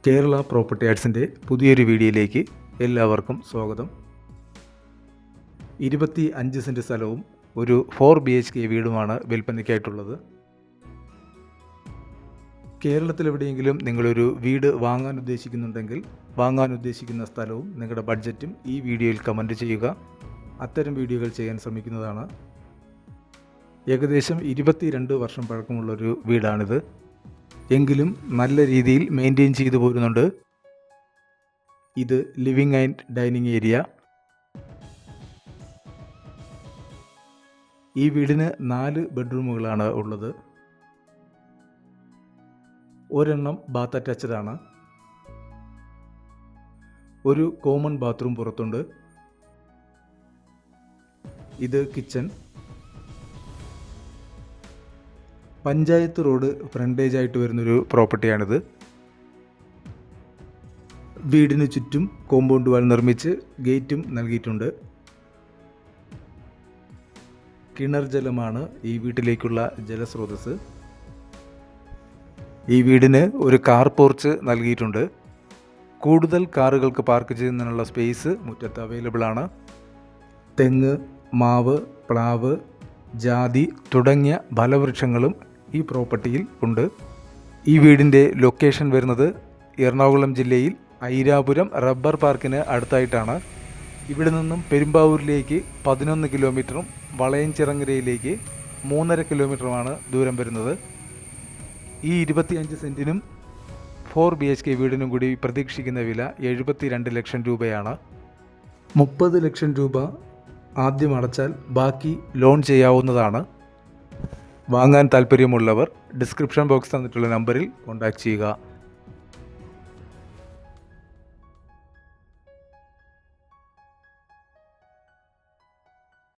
Kerala property ആഡ്സിൻ്റെ പുതിയൊരു വീഡിയോയിലേക്ക് എല്ലാവർക്കും സ്വാഗതം. 25 സെൻറ്റ് സ്ഥലവും ഒരു 4 BHK വീടുമാണ് വിൽപ്പനയ്ക്കായിട്ടുള്ളത്. കേരളത്തിലെവിടെയെങ്കിലും നിങ്ങളൊരു വീട് വാങ്ങാൻ ഉദ്ദേശിക്കുന്നുണ്ടെങ്കിൽ വാങ്ങാൻ ഉദ്ദേശിക്കുന്ന സ്ഥലവും നിങ്ങളുടെ ബഡ്ജറ്റും ഈ വീഡിയോയിൽ കമൻറ്റ് ചെയ്യുക. അത്തരം വീഡിയോകൾ ചെയ്യാൻ ശ്രമിക്കുന്നതാണ്. ഏകദേശം 22 വർഷം പഴക്കമുള്ളൊരു വീടാണിത്. എങ്കിലും നല്ല രീതിയിൽ മെയിൻറ്റെയിൻ ചെയ്തു പോരുന്നുണ്ട്. ഇത് ലിവിങ് ആൻഡ് ഡൈനിങ് ഏരിയ. ഈ വീടിന് 4 ബെഡ്റൂമുകളാണ് ഉള്ളത്. ഒരെണ്ണം ബാത്ത് അറ്റാച്ച്ഡ് ആണ്. ഒരു കോമൺ ബാത്റൂം പുറത്തുണ്ട്. ഇത് കിച്ചൺ. പഞ്ചായത്ത് റോഡ് ഫ്രണ്ടേജ് ആയിട്ട് വരുന്നൊരു പ്രോപ്പർട്ടിയാണിത്. വീടിന് ചുറ്റും കോമ്പൗണ്ട് വാൾ നിർമ്മിച്ച് ഗേറ്റും നൽകിയിട്ടുണ്ട്. കിണർ ജലമാണ് ഈ വീട്ടിലേക്കുള്ള ജലസ്രോതസ്. ഈ വീടിന് ഒരു കാർ പോർച്ച് നൽകിയിട്ടുണ്ട്. കൂടുതൽ കാറുകൾക്ക് പാർക്ക് ചെയ്യുന്നതിനുള്ള സ്പേസ് മുറ്റത്ത് അവൈലബിൾ ആണ്. തെങ്ങ്, മാവ്, പ്ലാവ്, ജാതി തുടങ്ങിയ ഫലവൃക്ഷങ്ങളും ഈ പ്രോപ്പർട്ടിയിൽ ഉണ്ട്. ഈ വീടിൻ്റെ ലൊക്കേഷൻ വരുന്നത് എറണാകുളം ജില്ലയിൽ ഐരാപുരം റബ്ബർ പാർക്കിന് അടുത്തായിട്ടാണ്. ഇവിടെ നിന്നും പെരുമ്പാവൂരിലേക്ക് 11 കിലോമീറ്ററും വളയഞ്ചിറങ്ങരയിലേക്ക് 3.5 കിലോമീറ്ററുമാണ് ദൂരം വരുന്നത്. ഈ 25 സെൻറ്റിനും 4 BHK വീടിനും കൂടി പ്രതീക്ഷിക്കുന്ന വില 72 ലക്ഷം രൂപയാണ്. 30 ലക്ഷം രൂപ ആദ്യം അടച്ചാൽ ബാക്കി ലോൺ ചെയ്യാവുന്നതാണ്. വാങ്ങാൻ താല്പര്യമുള്ളവർ ഡിസ്ക്രിപ്ഷൻ ബോക്സ് തന്നിട്ടുള്ള നമ്പറിൽ കോൺടാക്റ്റ് ചെയ്യുക.